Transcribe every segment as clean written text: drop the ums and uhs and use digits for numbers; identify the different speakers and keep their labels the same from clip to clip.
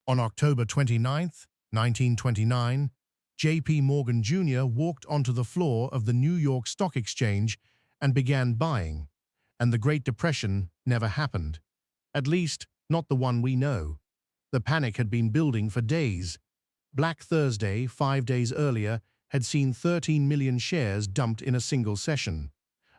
Speaker 1: On October 29, 1929, J.P. Morgan Jr. walked onto the floor of the New York Stock Exchange and began buying, and the Great Depression never happened. At least, not the one we know. The panic had been building for days. Black Thursday, 5 days earlier, had seen 13 million shares dumped in a single session.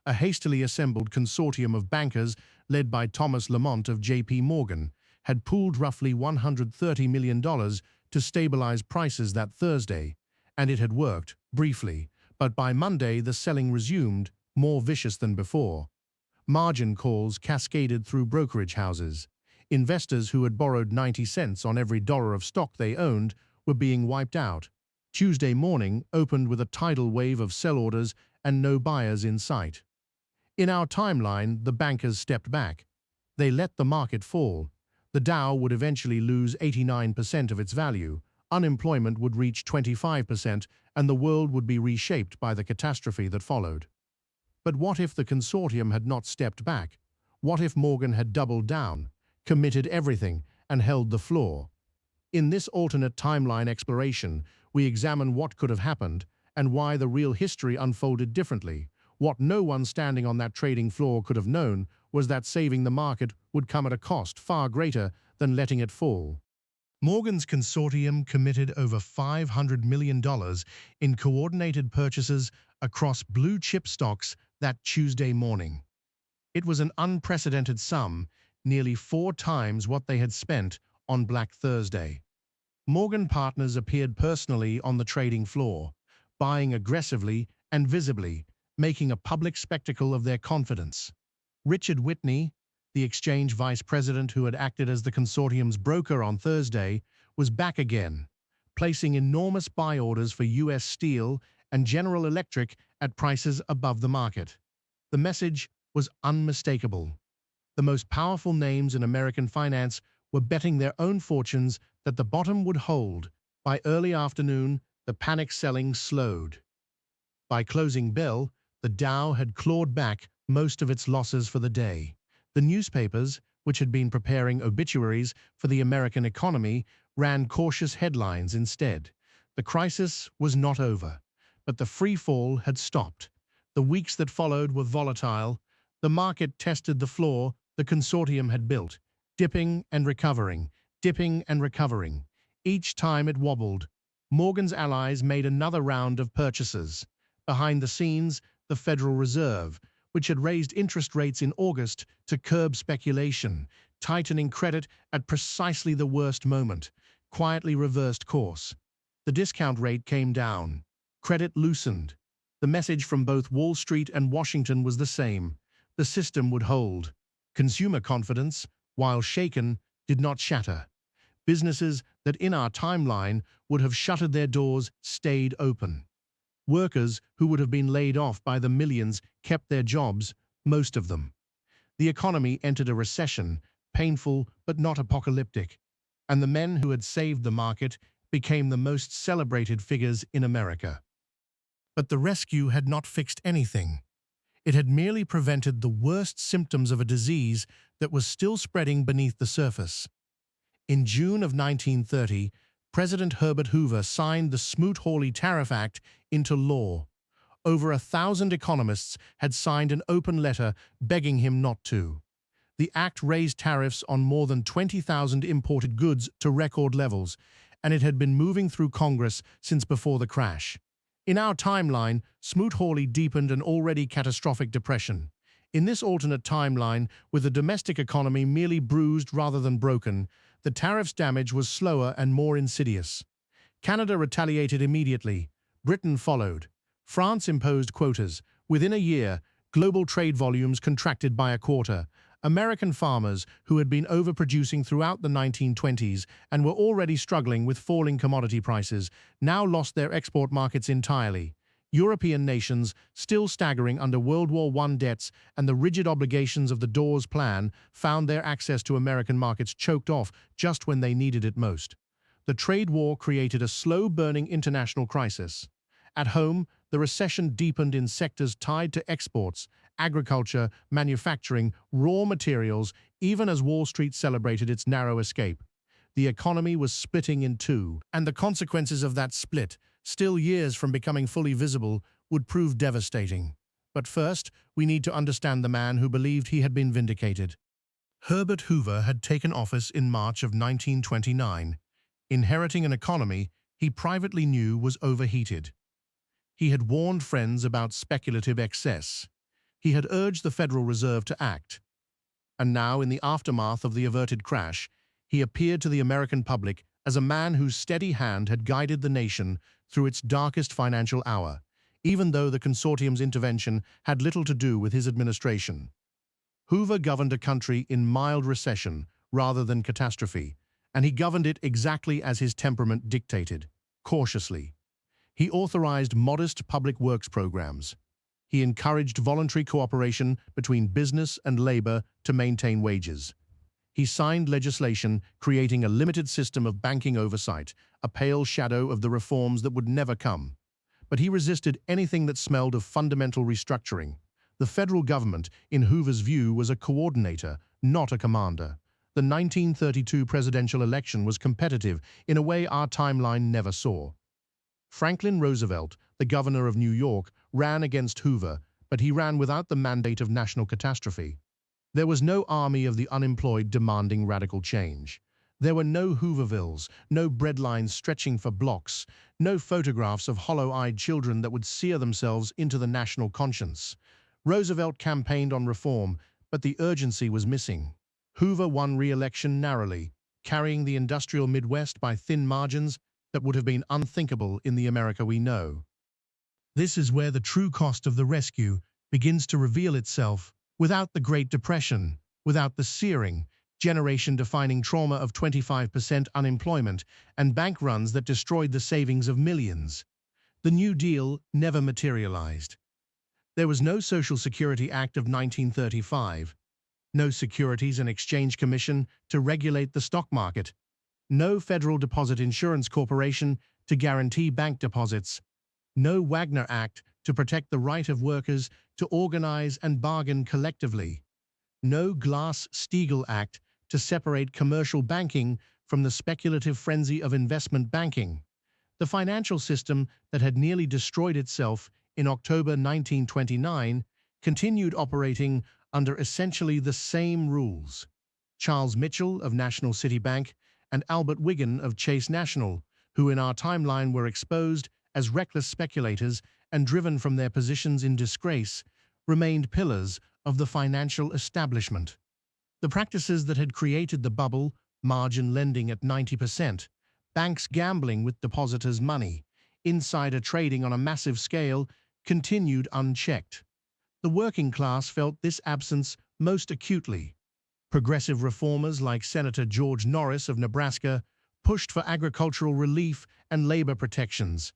Speaker 1: A hastily assembled consortium of bankers, led by Thomas Lamont of J.P. Morgan, had pooled roughly $130 million to stabilize prices that Thursday, and it had worked, briefly, but by Monday the selling resumed, more vicious than before. Margin calls cascaded through brokerage houses. Investors who had borrowed 90 cents on every dollar of stock they owned were being wiped out. Tuesday morning opened with a tidal wave of sell orders and no buyers in sight. In our timeline, the bankers stepped back. They let the market fall. The Dow would eventually lose 89% of its value, unemployment would reach 25%, and the world would be reshaped by the catastrophe that followed. But what if the consortium had not stepped back? What if Morgan had doubled down, committed everything, and held the floor? In this alternate timeline exploration, we examine what could have happened and why the real history unfolded differently. What no one standing on that trading floor could have known was that saving the market would come at a cost far greater than letting it fall. Morgan's consortium committed over $500 million in coordinated purchases across blue-chip stocks that Tuesday morning. It was an unprecedented sum, nearly 4 times what they had spent on Black Thursday. Morgan partners appeared personally on the trading floor, buying aggressively and visibly, making a public spectacle of their confidence. Richard Whitney, the exchange vice president who had acted as the consortium's broker on Thursday, was back again, placing enormous buy orders for U.S. Steel and General Electric at prices above the market. The message was unmistakable. The most powerful names in American finance were betting their own fortunes that the bottom would hold. By early afternoon, the panic selling slowed. By closing bell, the Dow had clawed back most of its losses for the day. The newspapers, which had been preparing obituaries for the American economy, ran cautious headlines instead. The crisis was not over, but the free fall had stopped. The weeks that followed were volatile. The market tested the floor the consortium had built, dipping and recovering, dipping and recovering. Each time it wobbled, Morgan's allies made another round of purchases. Behind the scenes, the Federal Reserve, which had raised interest rates in August to curb speculation, tightening credit at precisely the worst moment, quietly reversed course. The discount rate came down. Credit loosened. The message from both Wall Street and Washington was the same. The system would hold. Consumer confidence, while shaken, did not shatter. Businesses that in our timeline would have shuttered their doors stayed open. Workers who would have been laid off by the millions kept their jobs, most of them. The economy entered a recession, painful but not apocalyptic, and the men who had saved the market became the most celebrated figures in America. But the rescue had not fixed anything. It had merely prevented the worst symptoms of a disease that was still spreading beneath the surface. In June of 1930, President Herbert Hoover signed the Smoot-Hawley Tariff Act into law. Over 1,000 economists had signed an open letter begging him not to. The act raised tariffs on more than 20,000 imported goods to record levels, and it had been moving through Congress since before the crash. In our timeline, Smoot-Hawley deepened an already catastrophic depression. In this alternate timeline, with the domestic economy merely bruised rather than broken, the tariff's damage was slower and more insidious. Canada retaliated immediately. Britain followed. France imposed quotas. Within a year, global trade volumes contracted by a quarter. American farmers, who had been overproducing throughout the 1920s and were already struggling with falling commodity prices, now lost their export markets entirely. European nations, still staggering under World War I debts and the rigid obligations of the Dawes Plan, found their access to American markets choked off just when they needed it most. The trade war created a slow-burning international crisis. At home, the recession deepened in sectors tied to exports, agriculture, manufacturing, raw materials, even as Wall Street celebrated its narrow escape. the economy was splitting in two, and the consequences of that split, still years from becoming fully visible, would prove devastating. But first, we need to understand the man who believed he had been vindicated. Herbert Hoover had taken office in March of 1929, inheriting an economy he privately knew was overheated. He had warned friends about speculative excess. He had urged the Federal Reserve to act. And now, in the aftermath of the averted crash, he appeared to the American public as a man whose steady hand had guided the nation through its darkest financial hour, even though the consortium's intervention had little to do with his administration. Hoover governed a country in mild recession rather than catastrophe, and he governed it exactly as his temperament dictated, cautiously. He authorized modest public works programs. He encouraged voluntary cooperation between business and labor to maintain wages. He signed legislation creating a limited system of banking oversight, a pale shadow of the reforms that would never come. But he resisted anything that smelled of fundamental restructuring. The federal government, in Hoover's view, was a coordinator, not a commander. The 1932 presidential election was competitive in a way our timeline never saw. Franklin Roosevelt, the governor of New York, ran against Hoover, but he ran without the mandate of national catastrophe. There was no army of the unemployed demanding radical change. There were no Hoovervilles, no breadlines stretching for blocks, no photographs of hollow-eyed children that would sear themselves into the national conscience. Roosevelt campaigned on reform, but the urgency was missing. Hoover won re-election narrowly, carrying the industrial Midwest by thin margins that would have been unthinkable in the America we know. This is where the true cost of the rescue begins to reveal itself. Without the Great Depression, without the searing, generation-defining trauma of 25% unemployment and bank runs that destroyed the savings of millions, the New Deal never materialized. There was no Social Security Act of 1935, no Securities and Exchange Commission to regulate the stock market, no Federal Deposit Insurance Corporation to guarantee bank deposits, no Wagner Act to protect the right of workers to organize and bargain collectively, no Glass-Steagall Act to separate commercial banking from the speculative frenzy of investment banking. The financial system that had nearly destroyed itself in October 1929 continued operating under essentially the same rules. Charles Mitchell of National City Bank and Albert Wiggin of Chase National, who in our timeline were exposed as reckless speculators and driven from their positions in disgrace, remained pillars of the financial establishment. The practices that had created the bubble, margin lending at 90%, banks gambling with depositors' money, insider trading on a massive scale, continued unchecked. The working class felt this absence most acutely. Progressive reformers like Senator George Norris of Nebraska pushed for agricultural relief and labor protections.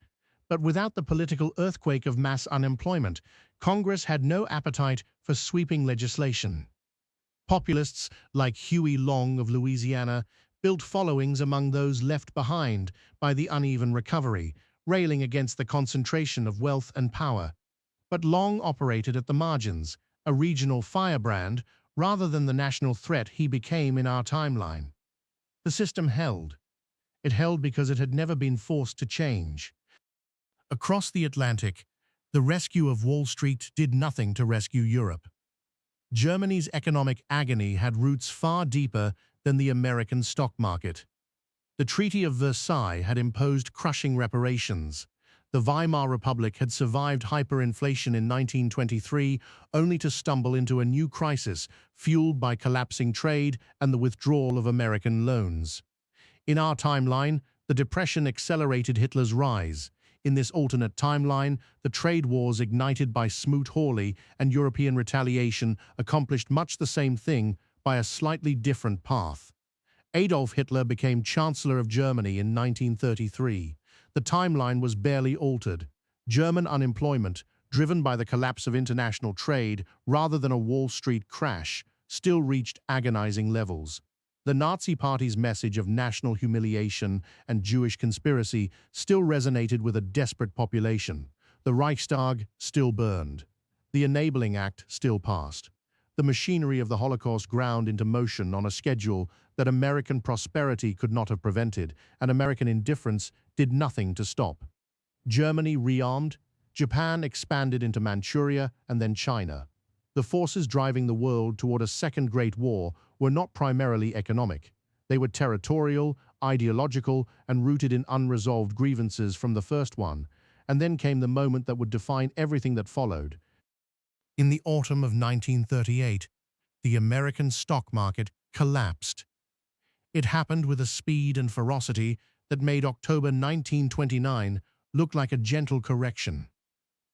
Speaker 1: But without the political earthquake of mass unemployment, Congress had no appetite for sweeping legislation. Populists like Huey Long of Louisiana built followings among those left behind by the uneven recovery, railing against the concentration of wealth and power. But Long operated at the margins, a regional firebrand, rather than the national threat he became in our timeline. The system held. It held because it had never been forced to change. Across the Atlantic, the rescue of Wall Street did nothing to rescue Europe. Germany's economic agony had roots far deeper than the American stock market. The Treaty of Versailles had imposed crushing reparations. The Weimar Republic had survived hyperinflation in 1923 only to stumble into a new crisis fueled by collapsing trade and the withdrawal of American loans. In our timeline, the Depression accelerated Hitler's rise. In this alternate timeline, the trade wars ignited by Smoot-Hawley and European retaliation accomplished much the same thing by a slightly different path. Adolf Hitler became Chancellor of Germany in 1933. The timeline was barely altered. German unemployment, driven by the collapse of international trade rather than a Wall Street crash, still reached agonizing levels. The Nazi Party's message of national humiliation and Jewish conspiracy still resonated with a desperate population. The Reichstag still burned. The Enabling Act still passed. The machinery of the Holocaust ground into motion on a schedule that American prosperity could not have prevented, and American indifference did nothing to stop. Germany rearmed, Japan expanded into Manchuria and then China. The forces driving the world toward a second Great War were not primarily economic. They were territorial, ideological, and rooted in unresolved grievances from the first one, and then came the moment that would define everything that followed. In the autumn of 1938, the American stock market collapsed. It happened with a speed and ferocity that made October 1929 look like a gentle correction.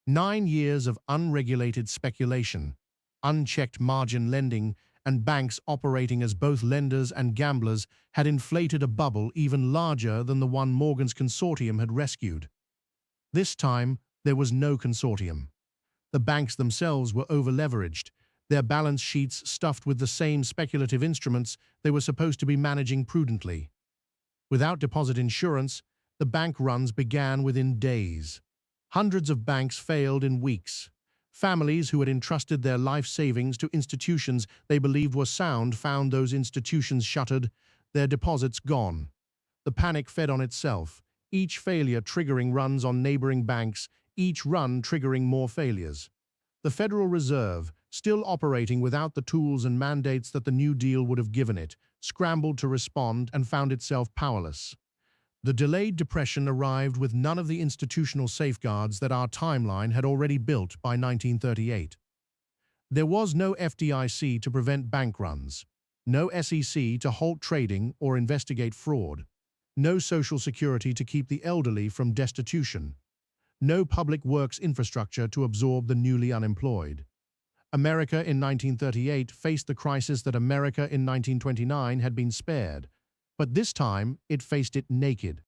Speaker 1: 9 years of unregulated speculation, unchecked margin lending, and banks operating as both lenders and gamblers had inflated a bubble even larger than the one Morgan's consortium had rescued. This time, there was no consortium. The banks themselves were over-leveraged, their balance sheets stuffed with the same speculative instruments they were supposed to be managing prudently. Without deposit insurance, the bank runs began within days. Hundreds of banks failed in weeks. Families who had entrusted their life savings to institutions they believed were sound found those institutions shuttered, their deposits gone. The panic fed on itself, each failure triggering runs on neighboring banks, each run triggering more failures. The Federal Reserve, still operating without the tools and mandates that the New Deal would have given it, scrambled to respond and found itself powerless. The delayed depression arrived with none of the institutional safeguards that our timeline had already built by 1938. There was no FDIC to prevent bank runs, no SEC to halt trading or investigate fraud, no Social Security to keep the elderly from destitution, no public works infrastructure to absorb the newly unemployed. America in 1938 faced the crisis that America in 1929 had been spared, but this time it faced it naked.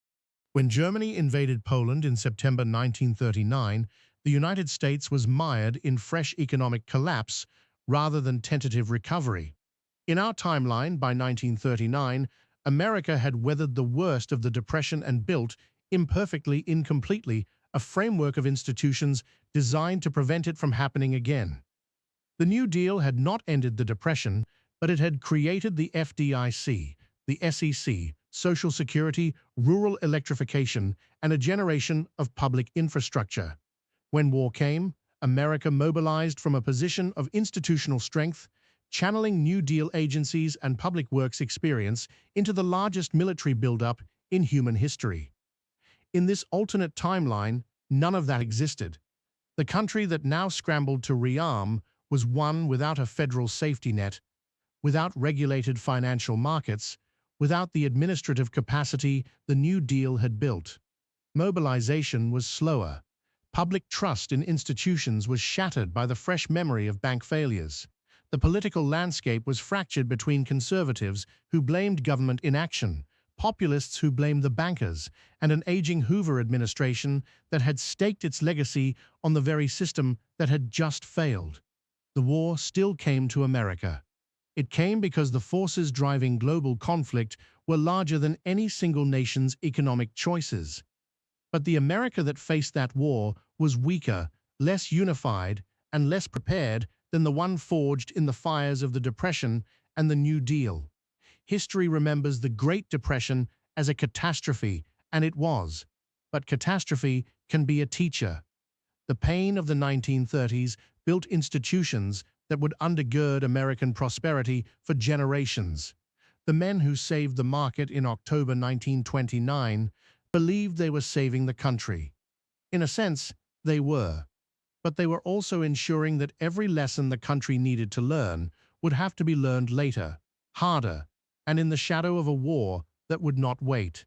Speaker 1: When Germany invaded Poland in September 1939, the United States was mired in fresh economic collapse rather than tentative recovery. In our timeline, by 1939, America had weathered the worst of the Depression and built, imperfectly, incompletely, a framework of institutions designed to prevent it from happening again. The New Deal had not ended the Depression, but it had created the FDIC, the SEC, Social Security, rural electrification, and a generation of public infrastructure. When war came, America mobilized from a position of institutional strength, channeling New Deal agencies and public works experience into the largest military buildup in human history. In this alternate timeline, none of that existed. The country that now scrambled to rearm was one without a federal safety net, without regulated financial markets, without the administrative capacity the New Deal had built. Mobilization was slower. Public trust in institutions was shattered by the fresh memory of bank failures. The political landscape was fractured between conservatives who blamed government inaction, populists who blamed the bankers, and an aging Hoover administration that had staked its legacy on the very system that had just failed. The war still came to America. It came because the forces driving global conflict were larger than any single nation's economic choices. But the America that faced that war was weaker, less unified, and less prepared than the one forged in the fires of the Depression and the New Deal. History remembers the Great Depression as a catastrophe, and it was. But catastrophe can be a teacher. The pain of the 1930s built institutions that would undergird American prosperity for generations. The men who saved the market in October 1929 believed they were saving the country. In a sense, they were. But they were also ensuring that every lesson the country needed to learn would have to be learned later, harder, and in the shadow of a war that would not wait.